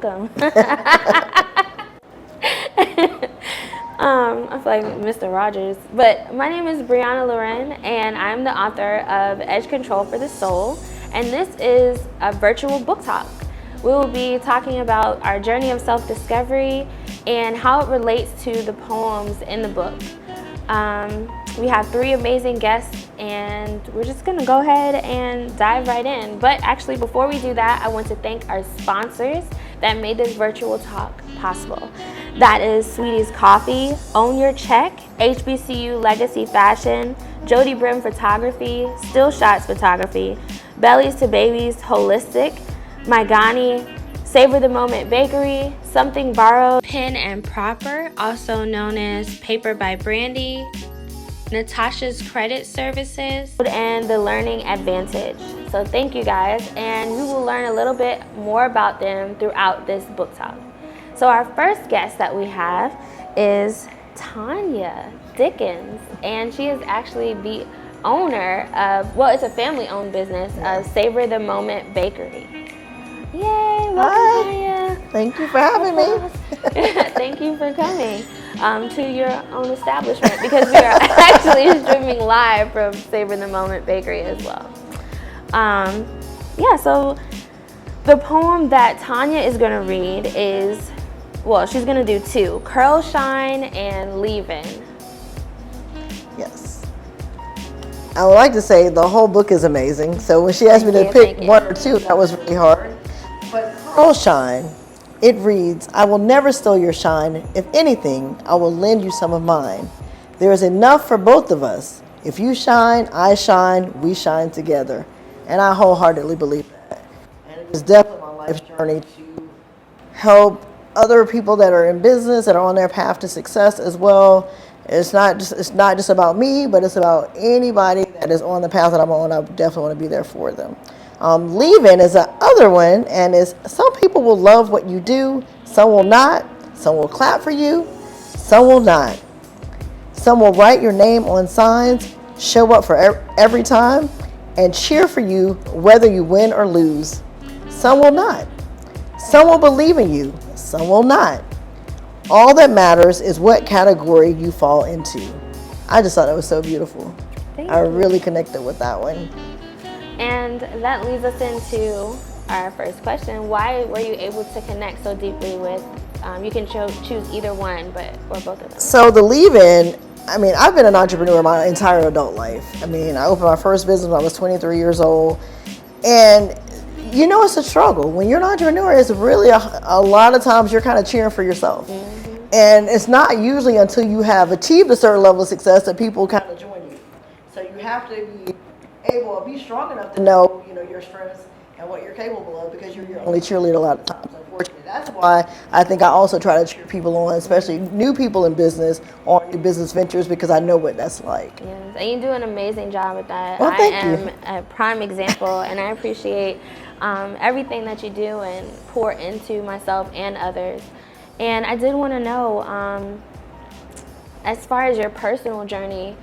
welcome. I feel like Mr. Rogers. But my name is Brianna Laren, and I'm the author of Edge Control for the Soul. And this is a virtual book talk. We will be talking about our journey of self-discovery and how it relates to the poems in the book. We have 3 amazing guests, and we're just gonna go ahead and dive right in. But actually, before we do that, I want to thank our sponsors that made this virtual talk possible. That is Sweetie's Coffee, Own Your Check, HBCU Legacy Fashion, Jody Brim Photography, Still Shots Photography, Bellies to Babies Holistic, Maigani, Savor the Moment Bakery, Something Borrowed, Pen and Proper, also known as Paper by Brandy, Natasha's Credit Services, and The Learning Advantage. So thank you guys, and we will learn a little bit more about them throughout this book talk. So our first guest that we have is Tanya Dickens, and she is actually the owner of, well, it's a family-owned business, of Savor the Moment Bakery. Yay, welcome, Tanya. Thank you for having me. Thank you for coming to your own establishment, because we are actually streaming live from Savor the Moment Bakery as well. Yeah, so the poem that Tanya is going to read is, well, she's going to do 2, Curl Shine and Leave-In. Yes. I would like to say the whole book is amazing. So when she asked me to pick 1 or 2, that was really hard. But Curl Shine, it reads, I will never steal your shine. If anything, I will lend you some of mine. There is enough for both of us. If you shine, I shine, we shine together. And I wholeheartedly believe that. And it is definitely my life's journey to help other people that are in business, that are on their path to success as well. It's not just about me, but it's about anybody that is on the path that I'm on. I definitely want to be there for them. Leave-In is the other one, and is some people will love what you do, some will not. Some will clap for you, some will not. Some will write your name on signs, show up for every time, and cheer for you whether you win or lose. Some will not. Some will believe in you, some will not. All that matters is what category you fall into. I just thought it was so beautiful. I really connected with that one. And that leads us into our first question. Why were you able to connect so deeply with, you can choose either one, or both of them? So the Leave-In, I mean, I've been an entrepreneur my entire adult life. I mean, I opened my first business when I was 23 years old. And you know, it's a struggle. When you're an entrepreneur, it's really a lot of times you're kind of cheering for yourself. Mm-hmm. And it's not usually until you have achieved a certain level of success that people kind of join you. So you have to be able to be strong enough to know, your strengths and what you're capable of, because you're your only cheerleader a lot of times, unfortunately. That's why I think I also try to cheer people on, especially new people in business, on new business ventures, because I know what that's like. Yes, and you do an amazing job with that. Well, thank you. I am a prime example, and I appreciate everything that you do and pour into myself and others. And I did want to know, as far as your personal journey,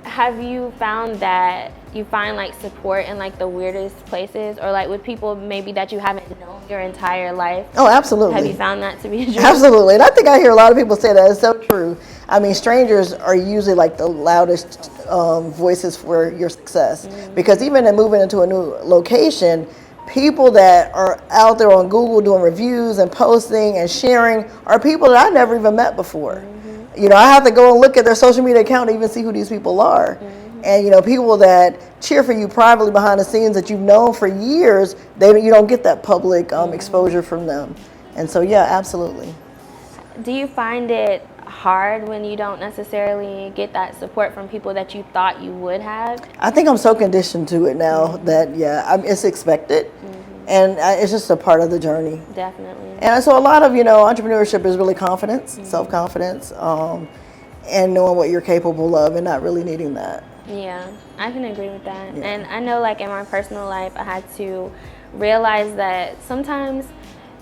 have you found that you find like support in like the weirdest places, or like with people maybe that you haven't known your entire life? Oh, absolutely. Have you found that to be true? Absolutely. And I think I hear a lot of people say that. It's so true. I mean, strangers are usually like the loudest voices for your success. Mm-hmm. Because even in moving into a new location, people that are out there on Google doing reviews and posting and sharing are people that I never even met before. Mm-hmm. I have to go and look at their social media account to even see who these people are. Mm-hmm. And, people that cheer for you privately behind the scenes that you've known for years, you don't get that public exposure from them. And so, yeah, absolutely. Do you find it hard when you don't necessarily get that support from people that you thought you would have? I think I'm so conditioned to it now that, it's expected. Mm-hmm. And it's just a part of the journey. Definitely. And so a lot of, entrepreneurship is really confidence, mm-hmm. self-confidence, and knowing what you're capable of and not really needing that. Yeah, I can agree with that. Yeah. And I know like in my personal life, I had to realize that sometimes,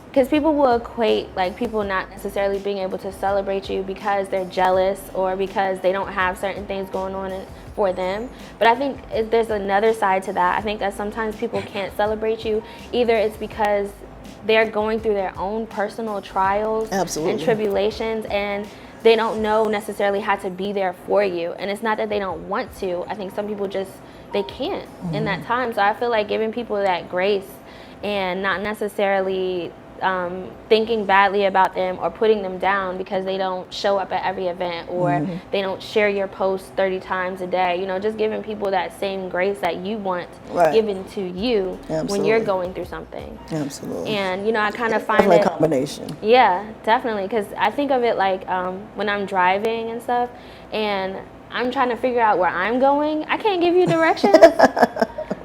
because people will equate like people not necessarily being able to celebrate you because they're jealous or because they don't have certain things going on for them. But I think there's another side to that. I think that sometimes people can't celebrate you. Either it's because they're going through their own personal trials and tribulations, and they don't know necessarily how to be there for you. And it's not that they don't want to. I think some people just, they can't in that time. So I feel like giving people that grace and not necessarily thinking badly about them or putting them down because they don't show up at every event or they don't share your post 30 times a day. You know, just giving people that same grace that you want given to you when you're going through something. Absolutely. And, you know, I kind of find it... a combination. Yeah, definitely. Because I think of it like when I'm driving and stuff and I'm trying to figure out where I'm going, I can't give you directions.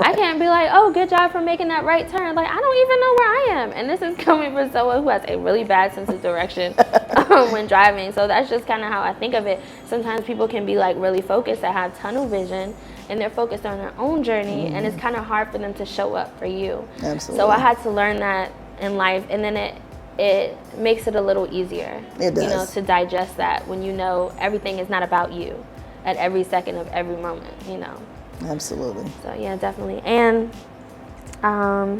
I can't be like, oh, good job for making that right turn. Like, I don't even know where I am. And this is coming from someone who has a really bad sense of direction when driving. So that's just kind of how I think of it. Sometimes people can be like really focused, that have tunnel vision, and they're focused on their own journey. And it's kind of hard for them to show up for you. Absolutely. So I had to learn that in life. And then it makes it a little easier. It does. You know, to digest that when you know everything is not about you at every second of every moment, you know. Absolutely. So yeah, definitely. And how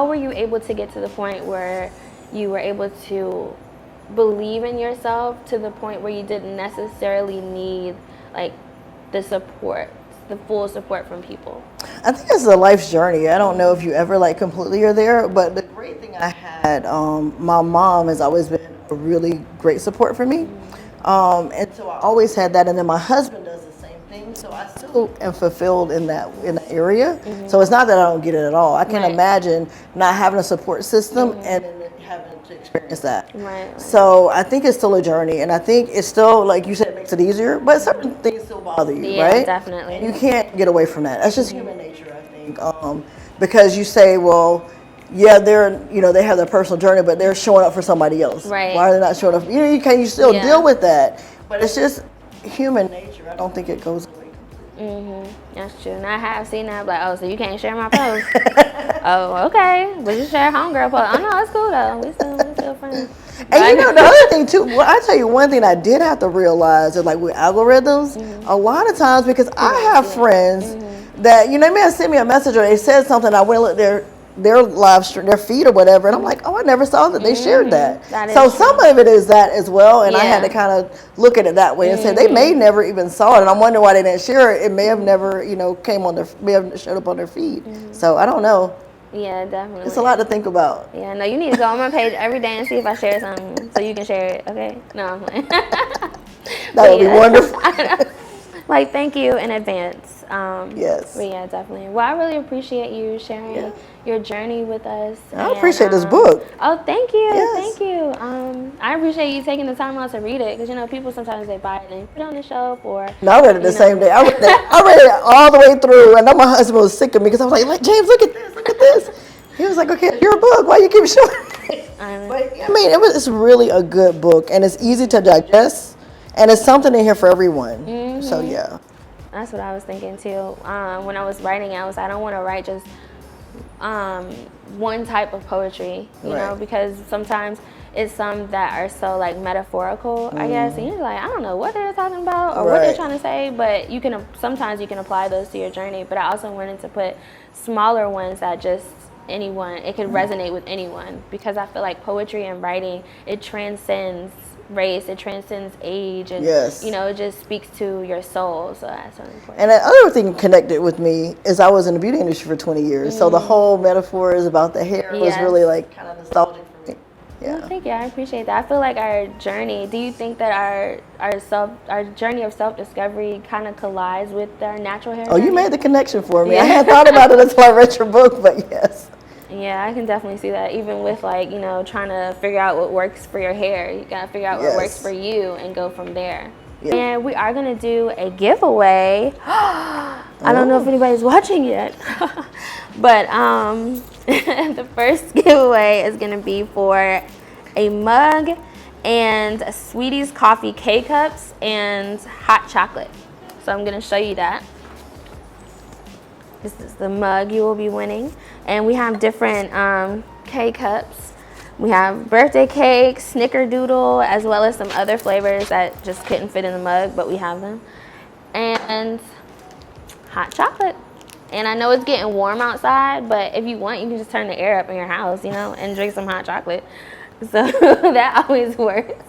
were you able to get to the point where you were able to believe in yourself to the point where you didn't necessarily need like the full support from people? I think it's a life's journey. I don't know if you ever like completely are there, but the great thing I had, my mom has always been a really great support for me. And so I always had that, and then my husband does the same thing, so I still am fulfilled in that area. So it's not that I don't get it at all. I can imagine not having a support system and then having to experience that. Right. So I think it's still a journey, and I think it's still, like you said, it makes it easier, but certain things still bother you, right? Yeah, definitely. And you can't get away from that. That's just human nature, I think. Because you say, well, yeah, they have their personal journey, but they're showing up for somebody else. Right. Why are they not showing up? You still deal with that, but it's just human nature. I don't think it goes away. That's true. And I have seen that, like, oh, so you can't share my post? Oh, okay. But you share homegirl post. Oh, no, it's cool, though. We still friends. And you know, the other thing, too, well, I tell you one thing I did have to realize is, like, with algorithms, a lot of times, because I have friends that, you know, they may have sent me a message or they said something, I went and looked their live stream, their feed or whatever, and I'm like, oh, I never saw that they shared that. So some of it is that as well, and I had to kind of look at it that way and say they may never even saw it, and I'm wondering why they didn't share it. It may have never, you know, may have showed up on their feed. So I don't know. Yeah, definitely. It's a lot to think about. Yeah, no, you need to go on my page every day and see if I share something so you can share it, okay? No, I'm playing. That would be wonderful. Like, thank you in advance. Yes. But yeah, definitely. Well, I really appreciate you sharing your journey with us. I appreciate this book. Oh, thank you. Yes. Thank you. I appreciate you taking the time out to read it because, you know, people sometimes they buy it and put it on the shelf or... No, I read it the same day. I read it all the way through, and then my husband was sick of me because I was like, James, look at this. He was like, okay, it's your book. Why you keep showing me? But, I mean, it's really a good book, and it's easy to digest, and it's something in here for everyone. So, yeah. That's what I was thinking, too. When I was writing, I don't want to write just one type of poetry, you know, because sometimes it's some that are so, like, metaphorical, I guess, and you're like, I don't know what they're talking about or what they're trying to say, but sometimes you can apply those to your journey. But I also wanted to put smaller ones that just it could resonate with anyone, because I feel like poetry and writing, it transcends race, it transcends age, and you know, it just speaks to your soul. So that's really important. And the other thing connected with me is I was in the beauty industry for 20 years, so the whole metaphor is about the hair was really like kind of nostalgic for me. Yeah. Well, thank you. I appreciate that. I feel like our journey. Do you think that our journey of self-discovery kind of collides with our natural hair? Oh, you made the connection for me. I hadn't thought about it until I read your book, but yes. Yeah, I can definitely see that. Even with, like, you know, trying to figure out what works for your hair, you gotta figure out what works for you and go from there. Yeah. And we are gonna do a giveaway. I don't know if anybody's watching yet, but the first giveaway is gonna be for a mug and Sweetie's coffee K-cups and hot chocolate. So I'm gonna show you that. This is the mug you will be winning. And we have different K-cups. We have birthday cake, snickerdoodle, as well as some other flavors that just couldn't fit in the mug, but we have them. And hot chocolate. And I know it's getting warm outside, but if you want, you can just turn the air up in your house, you know, and drink some hot chocolate. So that always works.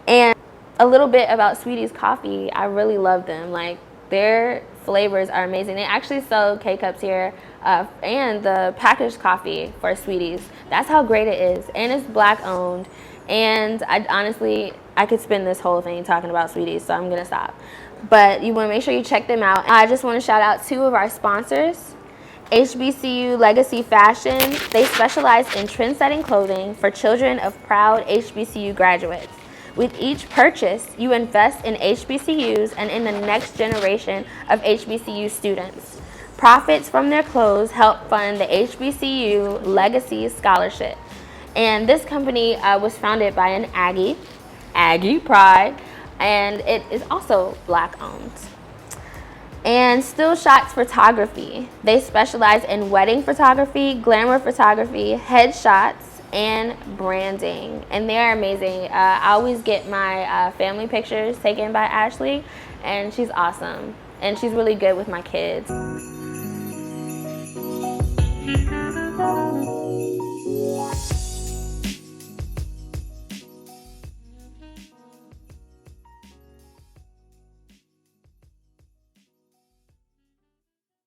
And a little bit about Sweetie's Coffee. I really love them. Like, their flavors are amazing. They actually sell K-Cups here and the packaged coffee for Sweetie's. That's how great it is. And it's Black owned. And I could spend this whole thing talking about Sweetie's, so I'm going to stop. But you want to make sure you check them out. I just want to shout out 2 of our sponsors. HBCU Legacy Fashion. They specialize in trend-setting clothing for children of proud HBCU graduates. With each purchase, you invest in HBCUs and in the next generation of HBCU students. Profits from their clothes help fund the HBCU Legacy Scholarship. And this company was founded by an Aggie Pride, and it is also Black owned. And Still Shots Photography. They specialize in wedding photography, glamour photography, headshots, and branding, and they're amazing. I always get my family pictures taken by Ashley, and she's awesome, and she's really good with my kids.